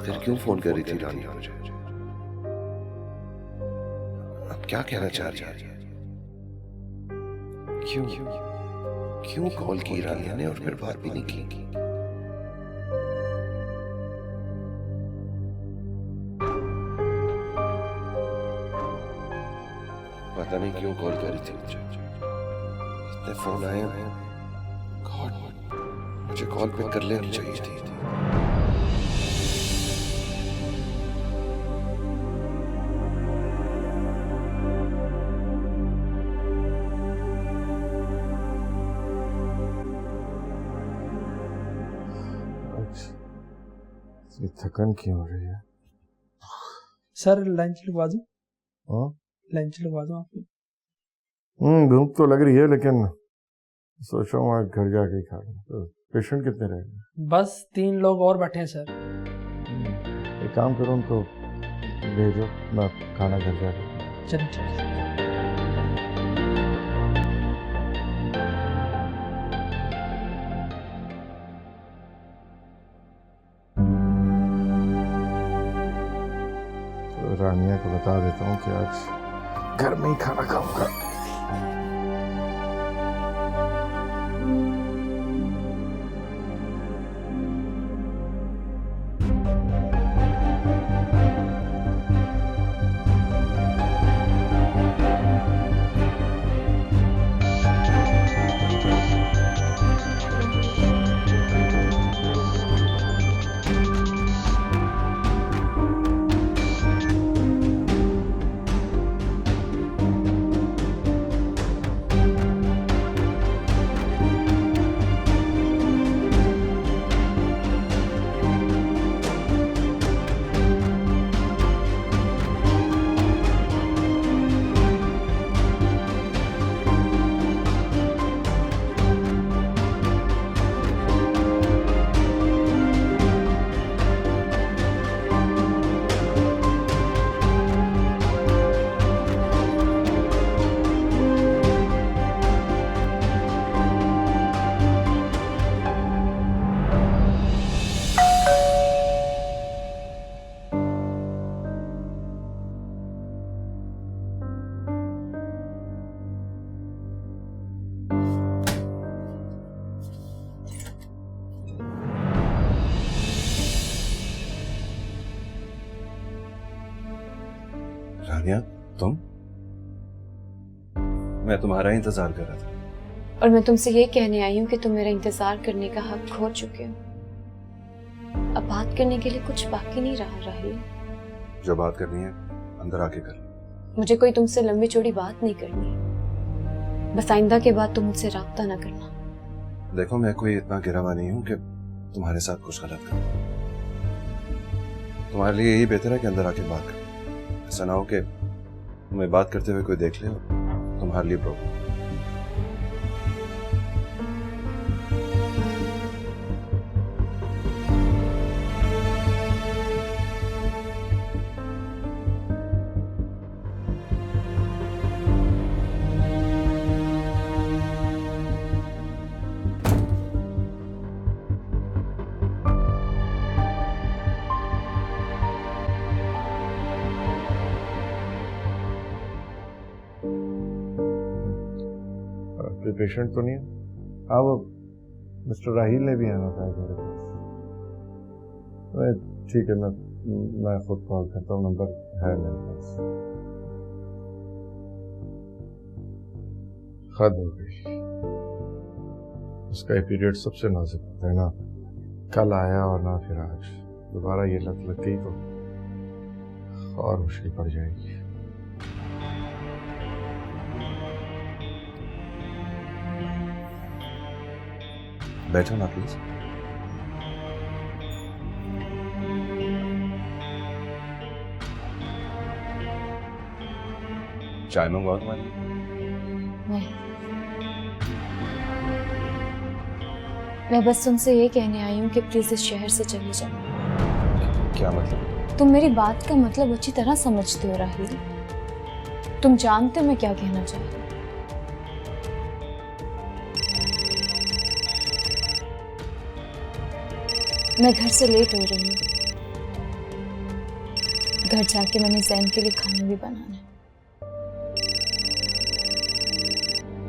आखिर क्यों फोन कर रही थी रानिया मुझे? अब क्या कहना चाह रही है? क्यों क्यों कॉल की रानिया ने और फिर बात भी नहीं की? पता नहीं क्यों कॉल कर रही थी मुझे। इतने फोन आए हैं, गॉड, मुझे कॉल पिक कर लेनी चाहिए थी। ये थकन क्यों हो रही है? सर लंच लिखवा दूं? हाँ? लंच लिखवा दूं आपको? भूख तो लग रही है, लेकिन सोच रहा हूँ आज घर जाके ही खा लूं। तो पेशेंट कितने रहेंगे? बस 3 लोग और बैठे हैं सर। एक काम करो, उनको भेजो, मैं खाना घर जाके। चलिए ठीक है। तो रानिया को बता देता हूँ कि आज घर में ही खाना खाऊंगा। रानिया, तुम? मैं तुम्हारा ही इंतजार कर रहा था। और मैं तुमसे ये कहने आई हूँ कि तुम मेरा इंतजार करने का हक खो चुके हो। अब बात करने के लिए कुछ बाकी नहीं रहा राहिल। जो बात करनी है अंदर आके कर। मुझे कोई तुमसे लंबी चौड़ी बात नहीं करनी। बस आइंदा के बाद तुम मुझसे राब्ता ना करना। देखो, मैं कोई इतना गिरा हुआ नहीं हूँ कि तुम्हारे साथ कुछ गलत करूं। तुम्हारे लिए यही बेहतर है कि अंदर आके बात करो। ऐसा ना हो कि तुम्हें बात करते हुए कोई देख ले और तुम्हारे लिए प्रॉब्लम। कोई पेशेंट तो नहीं है? हाँ, वो मिस्टर राहिल ने भी आना था मेरे पास। ठीक है, मैं खुद कॉल करता हूँ, नंबर है मेरे पास। हद हो गई, उसका पीरियड सबसे नाजुक होता है ना। कल आया और ना फिर आज। दोबारा ये लत लग गई तो और मुश्किल पड़ जाएगी। बैठो ना प्लीज। चाय मंगवाओ तुम्हारी? नहीं, मैं बस तुमसे ये कहने आई हूँ कि प्लीज इस शहर से चले जाओ। क्या मतलब? तुम मेरी बात का मतलब अच्छी तरह समझते हो राहिल। तुम जानते हो मैं क्या कहना चाह रही हूँ। मैं घर से लेट हो रही हूँ। घर जाके मैंने जैन के लिए खाना भी बनाना है।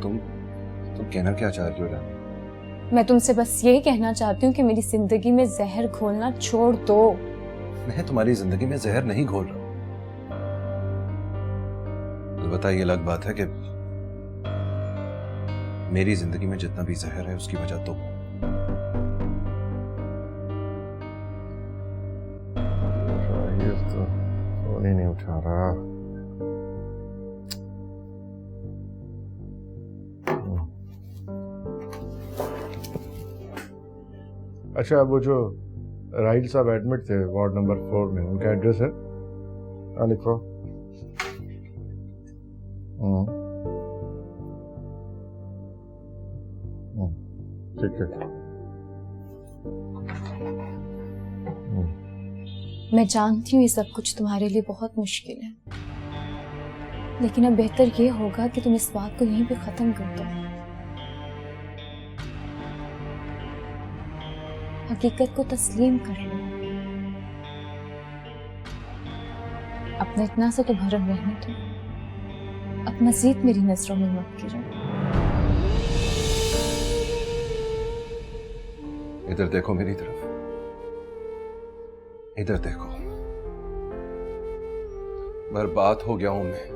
तुम कहना क्या चाह रही हो रानी? मैं तुमसे बस यही कहना चाहती हूँ कि मेरी जिंदगी में जहर घोलना छोड़ दो। मैं तुम्हारी जिंदगी में जहर नहीं घोल रहा। अलबत्ता ये अलग बात है कि मेरी जिंदगी में जितना भी जहर है उसकी वजह तो शाहिद तो फोन ही नहीं उठा रहा। अच्छा, वो जो राहिल साहब एडमिट थे वार्ड नंबर 4 में, उनका एड्रेस है? हाँ लिखो। ठीक है। मैं जानती हूँ ये सब कुछ तुम्हारे लिए बहुत मुश्किल है, लेकिन अब बेहतर ये होगा कि तुम इस बात को यहीं पे खत्म कर दो। हकीकत को तस्लीम कर लो। अपना इतना सा तो भरम रहने दो, अब मजीद मेरी नजरों में मत गिरो। इधर देखो मेरी तरफ, इधर देखो। बर्बाद हो गया हूं मैं।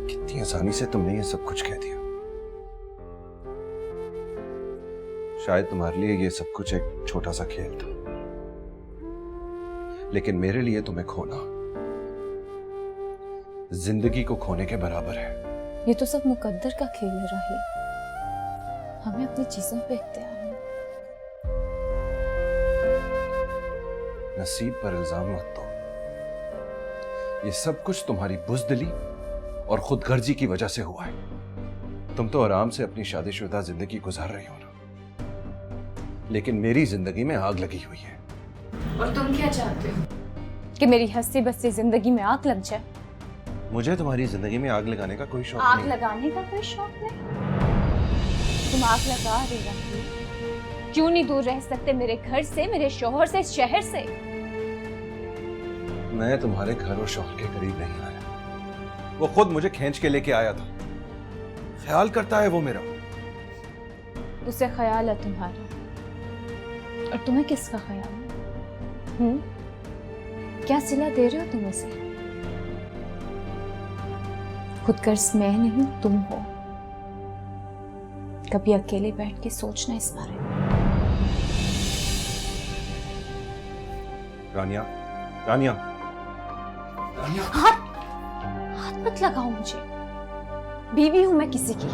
कितनी आसानी से तुमने ये सब कुछ कह दिया। शायद तुम्हारे लिए ये सब कुछ एक छोटा सा खेल था, लेकिन मेरे लिए तुम्हें खोना जिंदगी को खोने के बराबर है। ये तो सब मुकद्दर का खेल है राही। हमें अपनी चीजों पे इख्तियार है। नसीब पर इल्जाम मत दो। ये सब कुछ तुम्हारी बुज़दिली और खुदगर्जी की वजह से हुआ है। तुम तो आराम से अपनी शादीशुदा जिंदगी गुजार रही हो ना, लेकिन मेरी जिंदगी में आग लगी हुई है। और तुम क्या चाहते हो कि मेरी हंसी बसी जिंदगी में आग लग जाए? मुझे तुम्हारी जिंदगी में आग लगाने का कोई शौक आग नहीं। लगाने का कोई शौक नहीं? तुम आग लगा रही हो। क्यों नहीं दूर रह सकते मेरे घर से, मेरे शोहर से, इस शहर से? मैं तुम्हारे घर और शौहर के करीब नहीं आया। वो खुद मुझे खींच के लेके आया था। ख्याल करता है वो मेरा। उसे ख्याल है तुम्हारा, और तुम्हें किसका ख्याल है? क्या सिला दे रहे हो तुम उसे? खुदगर्ज मैं नहीं तुम हो। कभी अकेले बैठ के सोचना इस बारे में। रानिया, रानिया, रानिया। हाथ मत लगाओ मुझे। बीवी हूं मैं किसी की।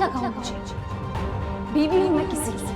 लगाओ मुझे, बीवी हूं मैं किसी की।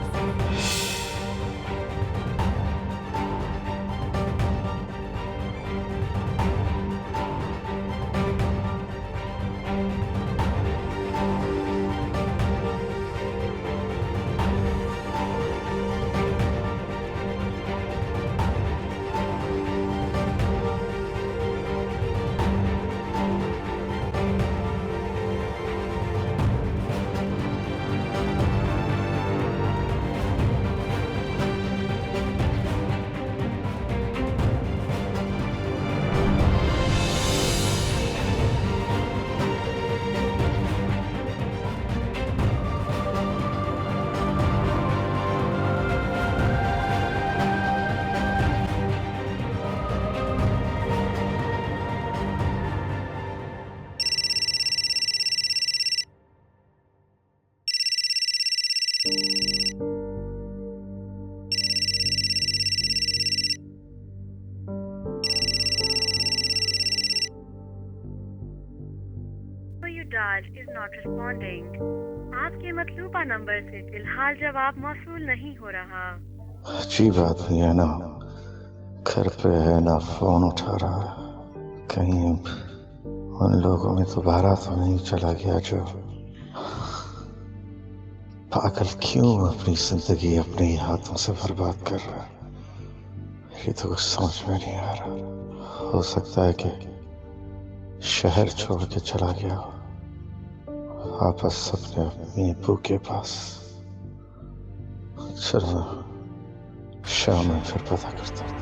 you dialed is not responding. आपके मतलूबा नंबर से फिलहाल जवाब मौसूल नहीं हो रहा। अजीब आदमी है ना, घर पे है ना फोन उठा रहा है। कहीं उन लोगों में दोबारा तो नहीं चला गया जो पागल क्यों अपनी जिंदगी अपने ही हाथों से बर्बाद कर रहा है, ये तो कुछ समझ में नहीं आ रहा। हो सकता है कि शहर छोड़ के चला गया हो, वापस अपने अपनी अब्बू के पास। चलो शाम में फिर पता करता हूँ।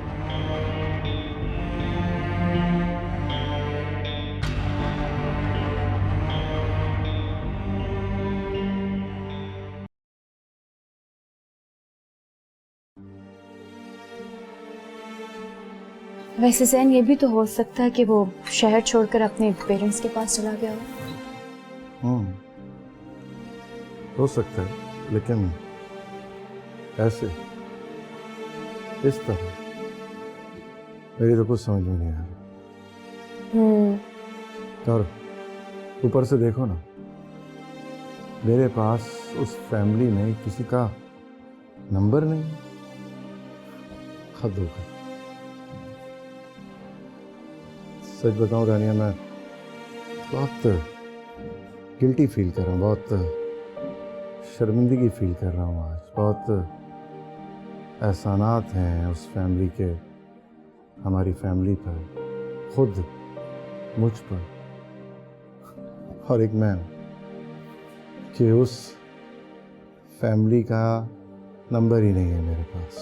वैसे जैन, ये भी तो हो सकता है कि वो शहर छोड़कर अपने पेरेंट्स के पास चला गया हो। हो सकता है, लेकिन ऐसे इस तरह मेरी तो कुछ समझ में नहीं आ रहा। और ऊपर से देखो ना, मेरे पास उस फैमिली में किसी का नंबर नहीं। हद हो गई। सच बताऊं रानिया, मैं बहुत गिल्टी फील कर रहा हूँ, बहुत शर्मिंदगी फील कर रहा हूँ आज। बहुत एहसानात हैं उस फैमिली के हमारी फैमिली पर, खुद मुझ पर, और एक मैं कि उस फैमिली का नंबर ही नहीं है मेरे पास।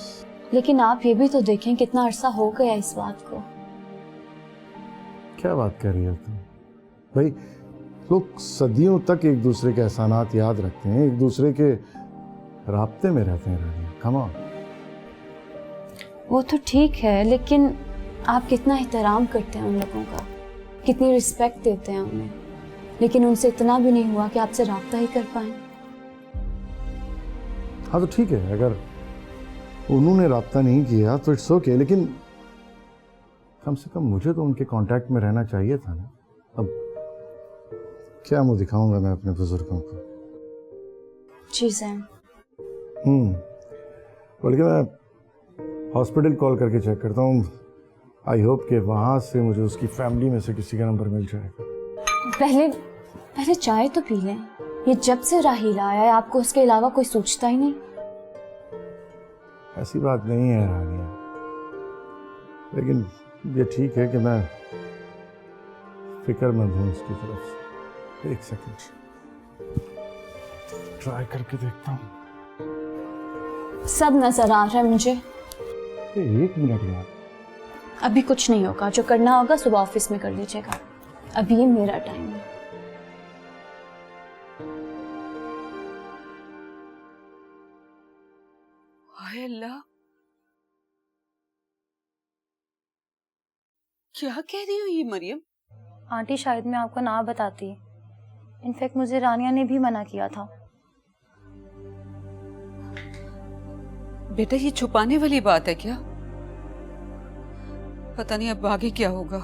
लेकिन आप ये भी तो देखें कितना अरसा हो गया इस बात को। क्या बात कर रही हो तुम? भाई, लोग सदियों तक एक दूसरे के एहसानात याद रखते हैं, एक दूसरे के राब्ते में रहते हैं रानी। Come on. वो तो ठीक है, लेकिन आप कितना एहतराम करते हैं उन लोगों का, कितनी रिस्पेक्ट देते हैं उन्हें, लेकिन उनसे इतना भी नहीं हुआ कि आपसे राब्ता ही कर पाए। हाँ तो ठीक है, अगर उन्होंने राब्ता नहीं किया तो इट्स ओके, लेकिन कम से कम मुझे तो उनके कांटेक्ट में रहना चाहिए था ना। अब क्या मुंह दिखाऊंगा मैं अपने बुजुर्गों को। जी सैम। बल्कि मैं हॉस्पिटल कॉल करके चेक करता हूँ। आई होप कि वहां से मुझे उसकी फैमिली में से किसी का नंबर मिल जाएगा। पहले चाय तो पी लें। ये जब से राहीला आया है आपको उसके अलावा कोई सोचता ही नहीं। ऐसी बात नहीं है रानिया, लेकिन ये ठीक है कि मैं फिक्रमंद हूँ उसकी तरफ से। एक सेकंड ट्राई करके देखता हूँ। सब नजर आ रहा है मुझे। एक मिनट यार। अभी कुछ नहीं होगा, जो करना होगा सुबह ऑफिस में कर लीजिएगा। अभी ये मेरा टाइम है। हाय अल्लाह, क्या कह रही हो ये मरियम? आंटी शायद मैं आपको ना बताती, इनफैक्ट मुझे रानिया ने भी मना किया था। बेटा ये छुपाने वाली बात है क्या? पता नहीं अब आगे क्या होगा।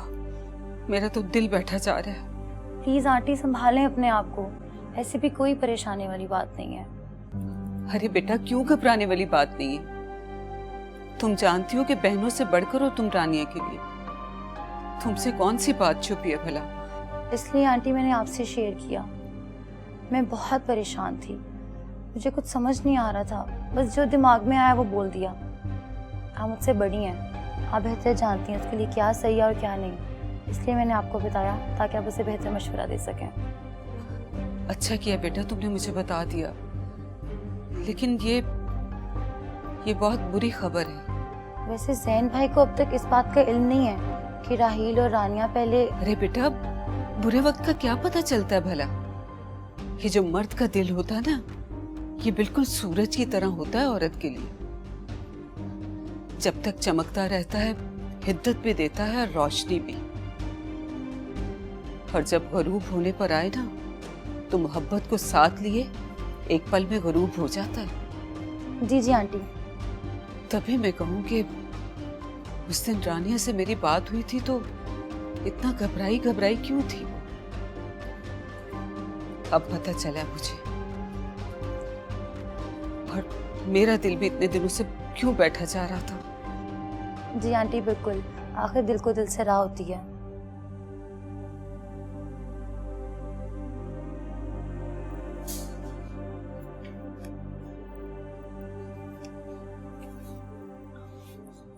मेरा तो दिल बैठा जा रहा है। प्लीज आंटी संभालें अपने आप को। ऐसे भी कोई परेशानी वाली बात नहीं है। अरे बेटा, क्यों घबराने वाली बात नहीं है? तुम जानती हो कि बहनों से बढ़कर हो तुम रानिया के लिए। तुमसे कौन सी बात छुपी है भला? इसलिए आंटी मैंने आपसे शेयर किया। मैं बहुत परेशान थी, मुझे कुछ समझ नहीं आ रहा था, बस जो दिमाग में आया वो बोल दिया। आप मुझसे बड़ी हैं, आप बेहतर जानती हैं उसके लिए क्या सही है और क्या नहीं, इसलिए मैंने आपको बताया ताकि आप उसे बेहतर मशवरा दे सकें। अच्छा किया बेटा तुमने मुझे बता दिया, लेकिन ये बहुत बुरी खबर है। वैसे जैन भाई को अब तक इस बात का इल्म नहीं है कि राहील और रानिया पहले। अरे बेटा, बुरे वक्त का क्या पता चलता है भला? ये जो मर्द का दिल होता है ना, ये बिल्कुल सूरज की तरह होता है औरत के लिए। जब तक चमकता रहता है, हिद्दत भी देता है और रोशनी भी। और जब गरूब होने पर आए ना, तो मोहब्बत को साथ लिए एक पल में गरूब हो जाता है। जी जी आंटी। तभी मैं कहूँ कि उस दिन रानिया से मेरी बात हुई थी तो इतना घबराई क्यों थी? अब पता चला मुझे, और मेरा दिल भी इतने दिनों से क्यों बैठा जा रहा था। जी आंटी बिल्कुल, आखिर दिल को दिल से राह होती है।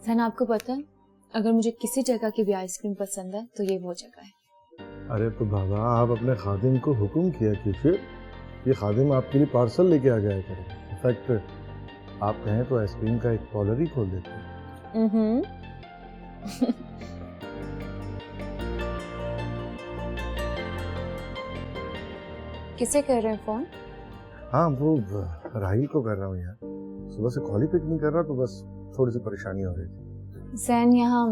जैन, आपको पता है, अगर मुझे किसी जगह की भी आइसक्रीम पसंद है तो ये वो जगह है। अरे तो बाबा, आप अपने खादिम को हुक्म किया कीजिए, ये खादिम आपके लिए पार्सल लेके आ जाया करें। इनफैक्ट आप कहें तो आइसक्रीम का एक कॉलर ही खोल देते हैं। किसे कर रहे हैं फोन? हाँ, वो राहील को कर रहा हूँ यार, सुबह से कॉल ही पिक नहीं कर रहा, तो बस थोड़ी सी परेशानी हो रही थी। जैन, यहाँ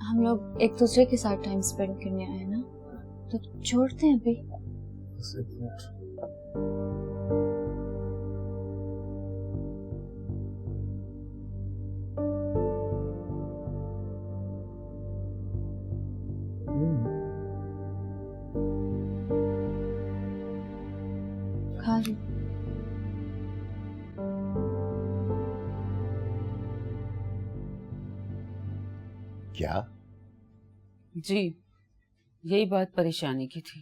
हम लोग एक दूसरे के साथ टाइम स्पेंड करने आए हैं ना, तो छोड़ते हैं अभी। बस एक मिनट। खा लो। क्या? जी, यही बात परेशानी की थी।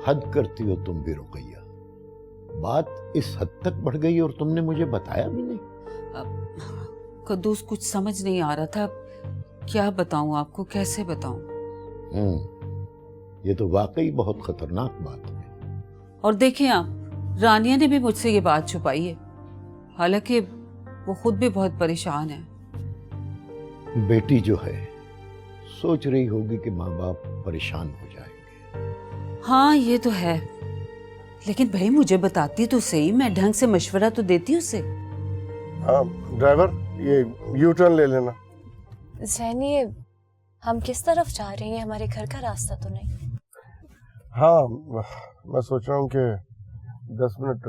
हद करती हो तुम भी रुकैया, बात इस हद तक बढ़ गई और तुमने मुझे बताया भी नहीं। कद्दूस, कुछ समझ नहीं आ रहा था, क्या बताऊं आपको, कैसे बताऊं? ये तो वाकई बहुत खतरनाक बात है। और देखें आप, रानिया ने भी मुझसे ये बात छुपाई है, हालांकि वो खुद भी बहुत परेशान है। बेटी जो है सोच रही होगी कि माँ बाप परेशान हो जाएंगे। हाँ ये तो है, लेकिन भाई मुझे बताती तो सही, मैं ढंग से मशवरा तो देती उसे। हाँ ड्राइवर, ये यू टर्न ले लेना। जैन, ये हम किस तरफ जा रहे हैं? हमारे घर का रास्ता तो नहीं? हाँ, मैं सोच रहा हूँ कि 10 मिनट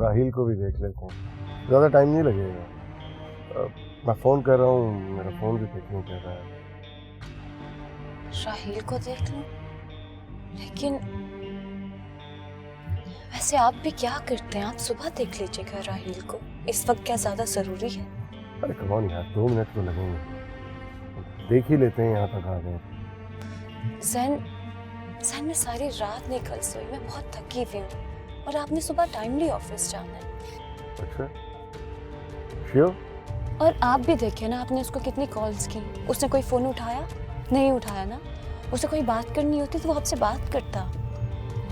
राहील को भी देख लेता हूँ, ज़्यादा टाइम नहीं लगेगा। मैं फ़ोन कर रहा हूँ, मेरा फ़ोन भी पिक नहीं कर रहा है। राहील को देख लो, लेकिन वैसे आप भी क्या करते हैं? आप सुबह देख लीजिएगा राहील को, इस वक्त क्या ज्यादा जरूरी है? अरे कम ऑन यार, 2 मिनट तो लगेंगे, देख ही लेते हैं यहाँ तक आ गए। जैन, मैं सारी रात नहीं कल सोई, मैं बहुत थकी हुई हूँ, और आपने सुबह टाइमली ऑफिस जाना है। अच्छा, श्योर? और आप भी देखिए ना, आपने उसको कितनी कॉल्स की, उसने कोई फोन उठाया? नहीं उठाया ना। उसे कोई बात करनी होती तो वो आपसे बात करता,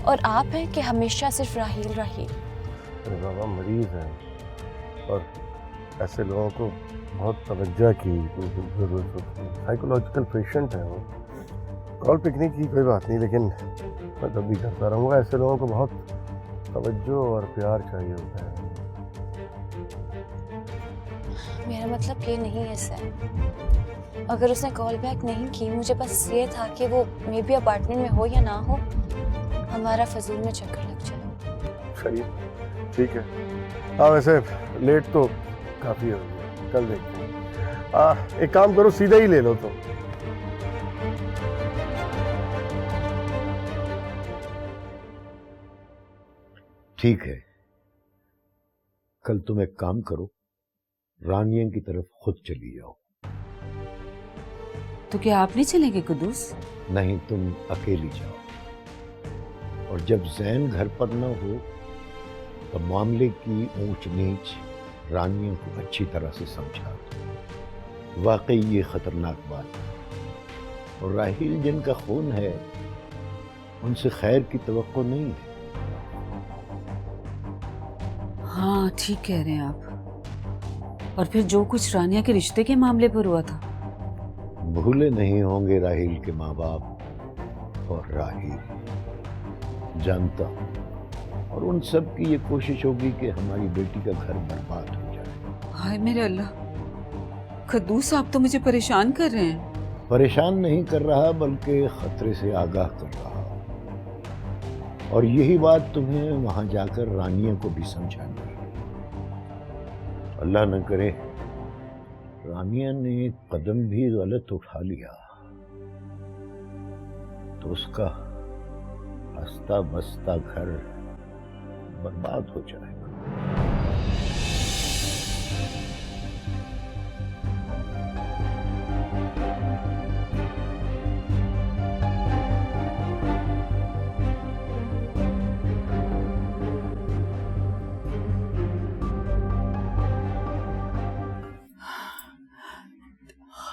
और आप हैं कि हमेशा सिर्फ राहील। अरे बाबा, मरीज है और ऐसे लोगों को बहुत तवज्जो की जरूरत होती है, साइकोलॉजिकल पेशेंट है वो। कॉल पिकने की कोई बात नहीं, लेकिन मैं तब भी करता रहूँगा, ऐसे लोगों को बहुत तवज्जो और प्यार चाहिए होता है। मेरा मतलब ये नहीं है सर, अगर उसने कॉल बैक नहीं की, मुझे बस ये था कि वो मे बी अपार्टमेंट में हो या ना हो, हमारा फजूल में चक्कर लग जाए। सही, ठीक है। हाँ वैसे लेट तो काफ़ी हो गया, कल देखते हैं। एक काम करो, सीधा ही ले लो तो। ठीक है, कल तुम एक काम करो, रानिया की तरफ खुद चली जाओ। तो क्या आप नहीं चलेंगे कुदूस? नहीं, तुम अकेली जाओ, और जब जैन घर पर न हो तो मामले की ऊंच नीच रानिया को अच्छी तरह से समझा दो। वाकई ये खतरनाक बात है, और राहील जिनका खून है उनसे खैर की तवक्को नहीं है। हाँ ठीक कह रहे हैं आप। और फिर जो कुछ रानिया के रिश्ते के मामले पर हुआ था, भूले नहीं होंगे राहील के माँ बाप और राहील, जानता हूं, और उन सब की ये कोशिश होगी कि हमारी बेटी का घर बर्बाद हो जाए। हाय मेरे अल्लाह, खद्दूस आप तो मुझे परेशान कर रहे हैं। परेशान नहीं कर रहा, बल्कि खतरे से आगाह कर रहा, और यही बात तुम्हें वहां जाकर रानिया को भी समझानी है। अल्लाह न करे रानिया ने एक कदम भी गलत उठा लिया तो उसका हंसता बसता घर बर्बाद हो जाएगा।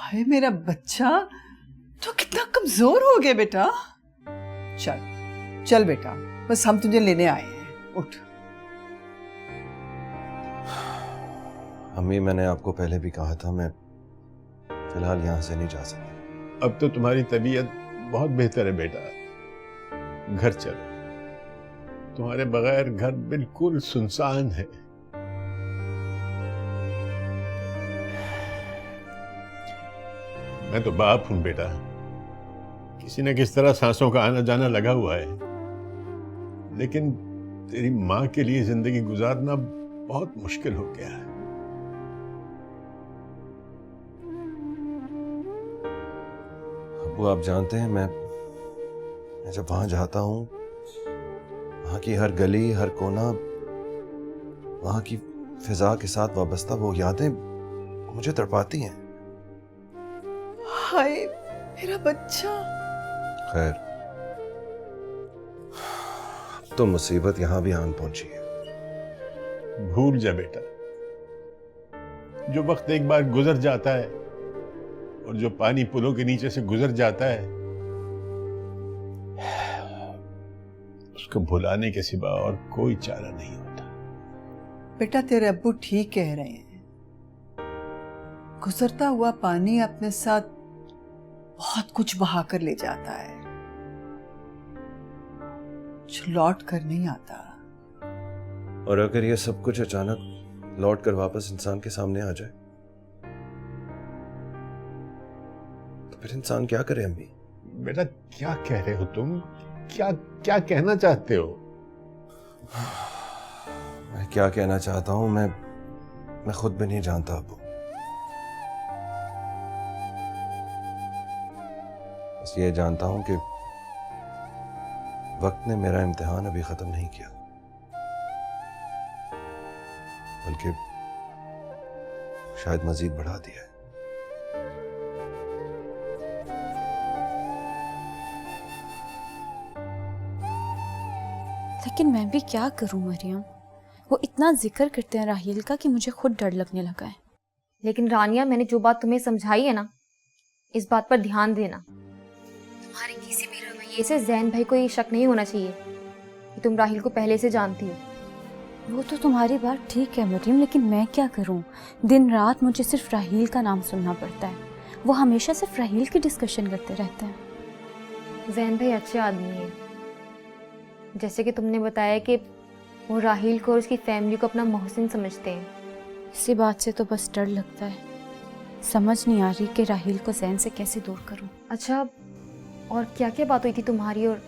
हाय मेरा बच्चा, तो कितना कमजोर हो गया बेटा। चल चल बेटा, बस हम तुझे लेने आए हैं, उठ। अम्मी, मैंने आपको पहले भी कहा था, मैं फिलहाल यहाँ से नहीं जा सकता। अब तो तुम्हारी तबीयत बहुत बेहतर है बेटा, घर चलो। तुम्हारे बगैर घर बिल्कुल सुनसान है। मैं तो बाप हूं बेटा, किसी न किस तरह सांसों का आना जाना लगा हुआ है, लेकिन तेरी माँ के लिए जिंदगी गुजारना बहुत मुश्किल हो गया है। अब्बू, आप जानते हैं, मैं जब वहां जाता हूं, वहां की हर गली, हर कोना, वहां की फिजा के साथ वाबस्ता वो यादें मुझे तड़पाती हैं। हाय मेरा बच्चा। खैर, तो मुसीबत यहां भी आन पहुंची है। भूल जा बेटा, जो वक्त एक बार गुजर जाता है और जो पानी पुलों के नीचे से गुजर जाता है, उसको भुलाने के सिवा और कोई चारा नहीं होता। बेटा तेरे अब्बू ठीक कह रहे हैं, गुजरता हुआ पानी अपने साथ बहुत कुछ बहा कर ले जाता है जो लौट कर नहीं आता। और अगर ये सब कुछ अचानक लौट कर वापस इंसान के सामने आ जाए तो फिर इंसान क्या करे? अम्मी, बेटा क्या कह रहे हो तुम? क्या क्या कहना चाहते हो? मैं क्या कहना चाहता हूं मैं खुद भी नहीं जानता अब्बू। बस ये जानता हूं कि वक्त ने मेरा इम्तिहान अभी खत्म नहीं किया, बल्कि शायद मजीद बढ़ा दिया है। लेकिन मैं भी क्या करूं मरियम, वो इतना जिक्र करते हैं राहील का कि मुझे खुद डर लगने लगा है। लेकिन रानिया, मैंने जो बात तुम्हें समझाई है ना, इस बात पर ध्यान देना। तुम्हारे किसी भी रवैये से जैन भाई को ये शक नहीं होना चाहिए कि तुम राहील को पहले से जानती हो। वो तो तुम्हारी बात ठीक है मरियम, लेकिन मैं क्या करूं? दिन रात मुझे सिर्फ राहील का नाम सुनना पड़ता है। वो हमेशा सिर्फ राहील की डिस्कशन करते रहते हैं। जैन भाई अच्छे आदमी हैं, जैसे कि तुमने बताया कि वो राहील को और उसकी फैमिली को अपना मोहसिन समझते हैं। इसी बात से तो बस डर लगता है। समझ नहीं आ रही कि राहील को जैन से कैसे दूर करूं। अच्छा, और क्या क्या बात हुई थी तुम्हारी और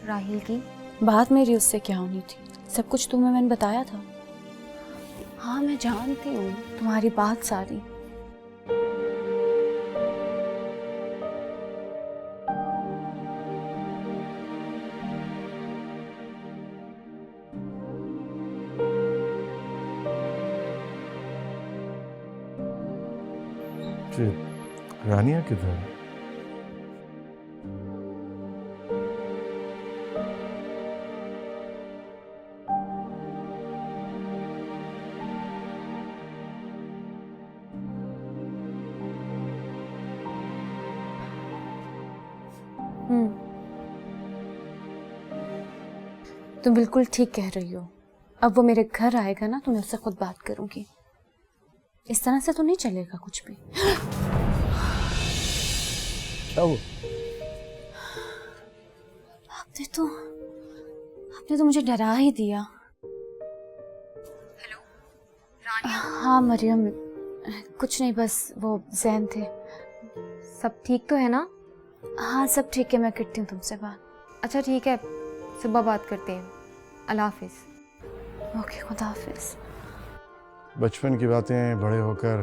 राहील की? बात मेरी उससे क्या होनी थी, सब कुछ तुम्हें मैंने बताया था। हाँ मैं जानती हूँ तुम्हारी बात सारी। जी, रानिया किधर है? तुम बिल्कुल ठीक कह रही हो। अब वो मेरे घर आएगा ना तो मैं उससे खुद बात करूंगी। इस तरह से तो नहीं चलेगा कुछ भी। क्या हुआ? आपने तो मुझे डरा ही दिया। हेलो रानिया। हाँ मरियम, कुछ नहीं, बस वो ज़ैन थे। सब ठीक तो है ना? हाँ सब ठीक है, मैं करती हूँ तुमसे बात। अच्छा ठीक है, सुबह बात करते हैं। अल्लाह हाफिज। ओके, खुदा हाफिज। बचपन की बातें बड़े होकर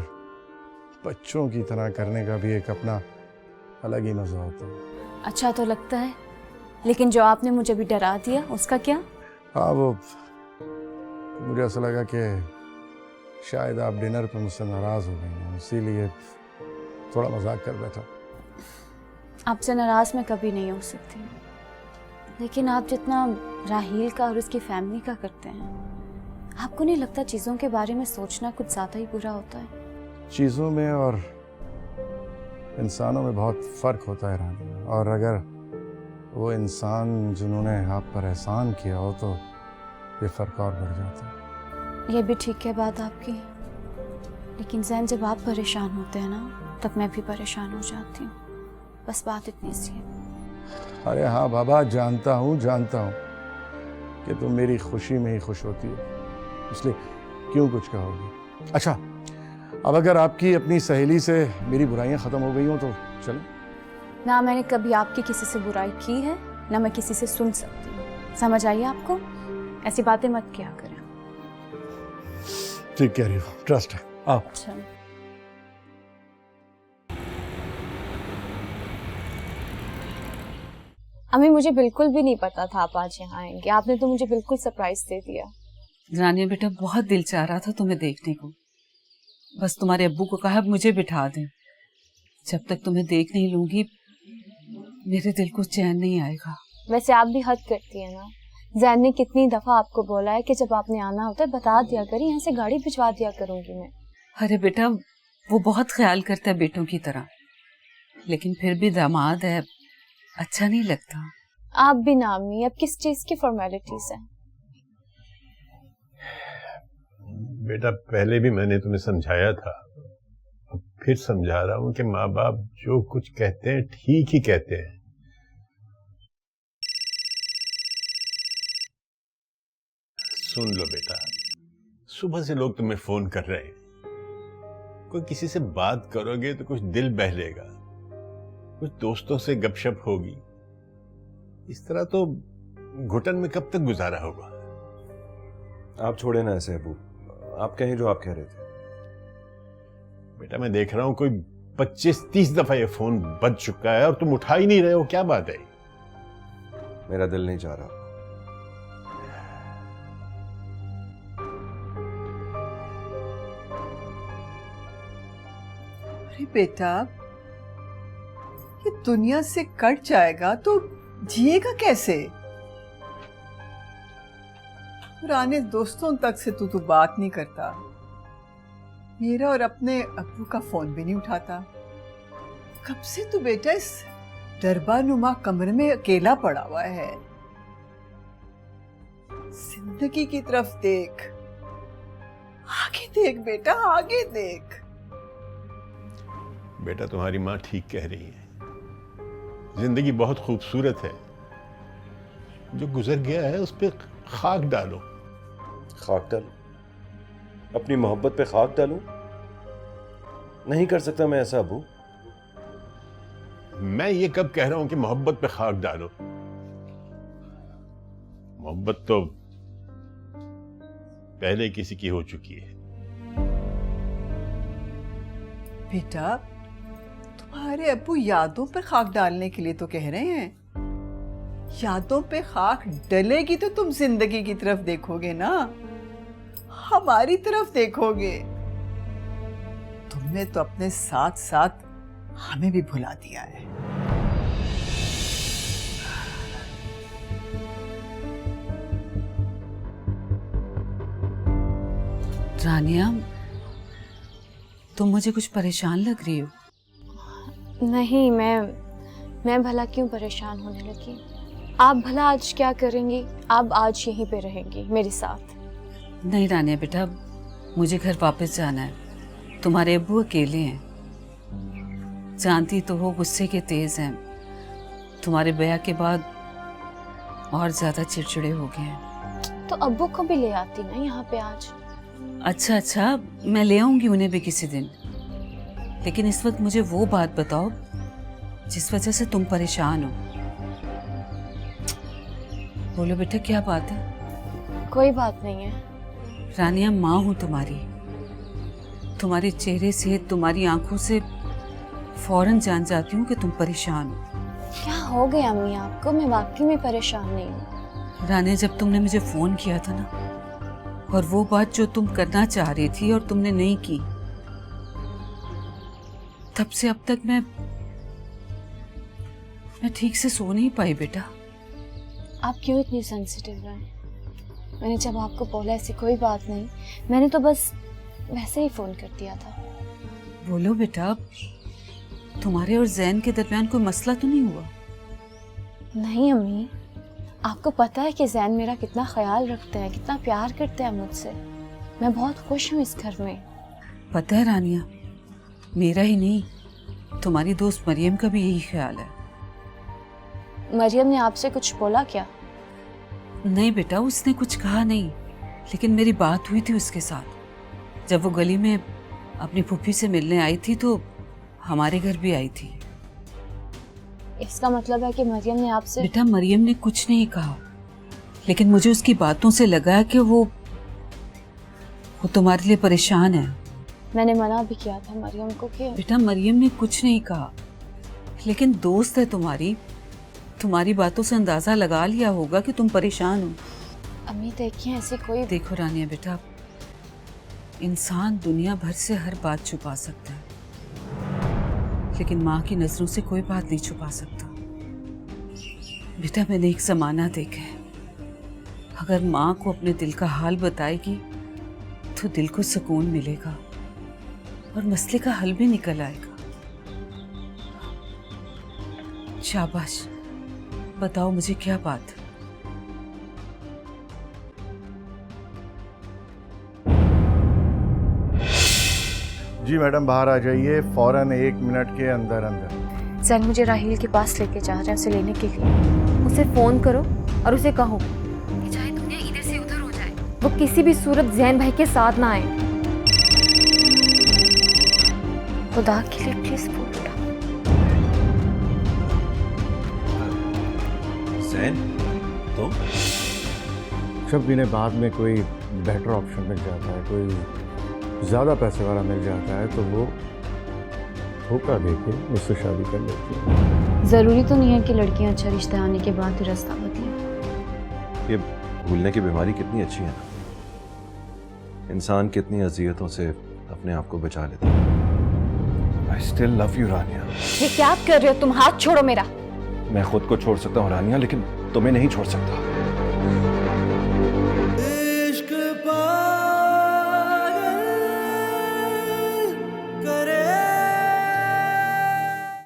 बच्चों की तरह करने का भी एक अपना अलग ही मजा होता है। अच्छा तो लगता है, लेकिन जो आपने मुझे भी डरा दिया उसका क्या? हाँ, वो मुझे ऐसा लगा कि शायद आप डिनर पर मुझसे नाराज़ हो गई हैं, इसीलिए थोड़ा मजाक कर बैठा। आपसे नाराज़ मैं कभी नहीं हो सकती, लेकिन आप जितना राहील का और उसकी फैमिली का करते हैं, आपको नहीं लगता चीज़ों के बारे में सोचना कुछ ज़्यादा ही बुरा होता है? चीज़ों में और इंसानों में बहुत फ़र्क होता है रानी, और अगर वो इंसान जिन्होंने आप पर एहसान किया हो तो ये फ़र्क और बढ़ जाता है। ये भी ठीक है बात आपकी, लेकिन ज़ैन जब आप परेशान होते हैं ना तब मैं भी परेशान हो जाती हूँ। बस बात इतनी सी है। अरे हाँ बाबा, जानता हूँ कि तुम मेरी खुशी में ही खुश होती हो, इसलिए क्यों कुछ कहोगी। अच्छा, अब अगर आपकी अपनी सहेली से मेरी बुराइयां ख़त्म हो गई हों तो चलो। ना मैंने कभी आपकी किसी से बुराई की है, ना मैं किसी से सुन सकती हूँ। समझ आइए आपको? ऐसी बातें मत किया करें। ठीक कह रही हो, ट्रस्ट है। आओ। अच्छा अम्मी, मुझे बिल्कुल भी नहीं पता था आप आज यहाँ आएंगे। आपने तो मुझे बिल्कुल सरप्राइज दे दिया। रानिया बेटा, बहुत दिल चाह रहा था तुम्हें देखने को। बस तुम्हारे अब्बू को कहा मुझे बिठा दें। जब तक तुम्हें देख नहीं लूंगी मेरे दिल को चैन नहीं आएगा। वैसे आप भी हद करती है ना। ज़ैन ने कितनी दफा आपको बोला है कि जब आपने आना होता है बता दिया करी, यहाँ से गाड़ी भिजवा दिया करूंगी मैं। अरे बेटा, वो बहुत ख्याल करता है बेटों की तरह, लेकिन फिर भी दामाद है, अच्छा नहीं लगता। आप भी ना अम्मी, अब किस चीज की फॉर्मेलिटीज है? बेटा, पहले भी मैंने तुम्हें समझाया था, अब फिर समझा रहा हूं कि माँ बाप जो कुछ कहते हैं ठीक ही कहते हैं। सुन लो बेटा, सुबह से लोग तुम्हें फोन कर रहे हैं। कोई किसी से बात करोगे तो कुछ दिल बहलेगा, कुछ दोस्तों से गपशप होगी। इस तरह तो घुटन में कब तक गुजारा होगा। आप छोड़े ना ऐसे अबू, आप कहें जो आप कह रहे थे। बेटा, मैं देख रहा हूं कोई 25-30 दफा ये फोन बज चुका है और तुम उठा ही नहीं रहे हो, क्या बात है? मेरा दिल नहीं चाह रहा। अरे बेटा, ये दुनिया से कट जाएगा तो जिएगा कैसे? पुराने दोस्तों तक से तू बात नहीं करता, मेरा और अपने अब्बू का फोन भी नहीं उठाता। कब से तू बेटा इस दरबानुमा कमरे में अकेला पड़ा हुआ है? जिंदगी की तरफ देख, आगे देख बेटा, आगे देख। बेटा, तुम्हारी माँ ठीक कह रही है, जिंदगी बहुत खूबसूरत है, जो गुजर गया है उस पर खाक डालो। खाक डालूं? अपनी मोहब्बत पे खाक डालूं? नहीं कर सकता मैं ऐसा अबू। मैं ये कब कह रहा हूं कि मोहब्बत पे खाक डालो? मोहब्बत तो पहले किसी की हो चुकी है। बेटा, तुम्हारे अब्बू यादों पर खाक डालने के लिए तो कह रहे हैं। यादों पे खाक डलेगी तो तुम जिंदगी की तरफ देखोगे ना, हमारी तरफ देखोगे। तुम तुमने तो अपने साथ साथ हमें भी भुला दिया है। रानिया, तुम मुझे कुछ परेशान लग रही हो। नहीं, मैं भला क्यों परेशान होने लगी? आप भला आज क्या करेंगी? आप आज यहीं पे रहेंगी मेरे साथ? नहीं रानिया बेटा, मुझे घर वापस जाना है। तुम्हारे अब्बू अकेले हैं, जानती तो हो गुस्से के तेज हैं। तुम्हारे ब्याह के बाद और ज्यादा चिड़चिड़े हो गए हैं। तो अब्बू को भी ले आती ना यहाँ पे आज। अच्छा, मैं ले आऊंगी उन्हें भी किसी दिन। लेकिन इस वक्त मुझे वो बात बताओ जिस वजह से तुम परेशान हो। बोलो बेटा, क्या बात है? कोई बात नहीं है। रानिया, माँ हूँ तुम्हारी। तुम्हारे चेहरे से, तुम्हारी आंखों से फौरन जान जाती हूँ कि तुम परेशान हो। क्या हो गया अम्मी आपको? मैं वाकई में परेशान नहीं हूँ। रानिया, जब तुमने मुझे फोन किया था ना, और वो बात जो तुम करना चाह रही थी और तुमने नहीं की, तब से अब तक मैं ठीक से सो नहीं पाई बेटा। आप क्यों इतनी सेंसिटिव हैं? मैंने जब आपको बोला ऐसी कोई बात नहीं, मैंने तो बस वैसे ही फोन कर दिया था। बोलो बेटा, तुम्हारे और जैन के दरमियान कोई मसला तो नहीं हुआ? नहीं अम्मी, आपको पता है कि जैन मेरा कितना ख्याल रखते हैं, कितना प्यार करते हैं मुझसे। मैं बहुत खुश हूँ इस घर में। पता है रानिया, मेरा ही नहीं, तुम्हारी दोस्त मरियम का भी यही ख्याल है। मरियम ने आपसे कुछ बोला क्या? नहीं बेटा, उसने कुछ कहा नहीं, लेकिन मेरी बात हुई थी उसके साथ। जब वो गली में अपनी फूफी से मिलने आई थी तो हमारे घर भी आई थी। इसका मतलब है कि मरियम ने आपसे? बेटा, मरियम ने कुछ नहीं कहा, लेकिन मुझे उसकी बातों से लगा कि वो तुम्हारे लिए परेशान है। मैंने मना भी किया था मरियम को कि बेटा, मरियम ने कुछ नहीं कहा, लेकिन दोस्त है तुम्हारी, तुम्हारी बातों से अंदाजा लगा लिया होगा कि तुम परेशान हो। अम्मी देखिए, ऐसी कोई... देखो रानिया बेटा, इंसान दुनिया भर से हर बात छुपा सकता है, लेकिन माँ की नजरों से कोई बात नहीं छुपा सकता। बेटा, मैंने एक जमाना देखा है, अगर माँ को अपने दिल का हाल बताएगी तो दिल को सुकून मिलेगा और मसले का हल भी निकल आएगा। शाबाश, बताओ मुझे क्या बात है? जी मैडम, बाहर आ जाइए फौरन, 1 मिनट के अंदर अंदर। जैन मुझे राहील के पास लेके जा रहे हैं, उसे लेने के लिए। उसे फोन करो और उसे कहो कि चाहे दुनिया इधर से उधर हो जाए, वो किसी भी सूरत जैन भाई के साथ ना आए। खुदा के लिए प्लीज फोन उठा। जैन, तो जब इन्हें बाद में कोई बेटर ऑप्शन मिल जाता है, कोई ज़्यादा पैसे वाला मिल जाता है, तो वो धोखा देके मुझसे शादी कर लेती है। जरूरी तो नहीं है कि लड़कियां अच्छा रिश्ता आने के बाद ही रास्ता बदलें। ये भूलने की बीमारी कितनी अच्छी है ना, इंसान कितनी अजियतों से अपने आप को बचा लेता है। आई स्टिल लव यू रानिया। ये क्या आप कर रहे हो? तुम हाथ छोड़ो मेरा। मैं खुद को छोड़ सकता हूँ रानिया, लेकिन तुम्हें नहीं छोड़ सकता।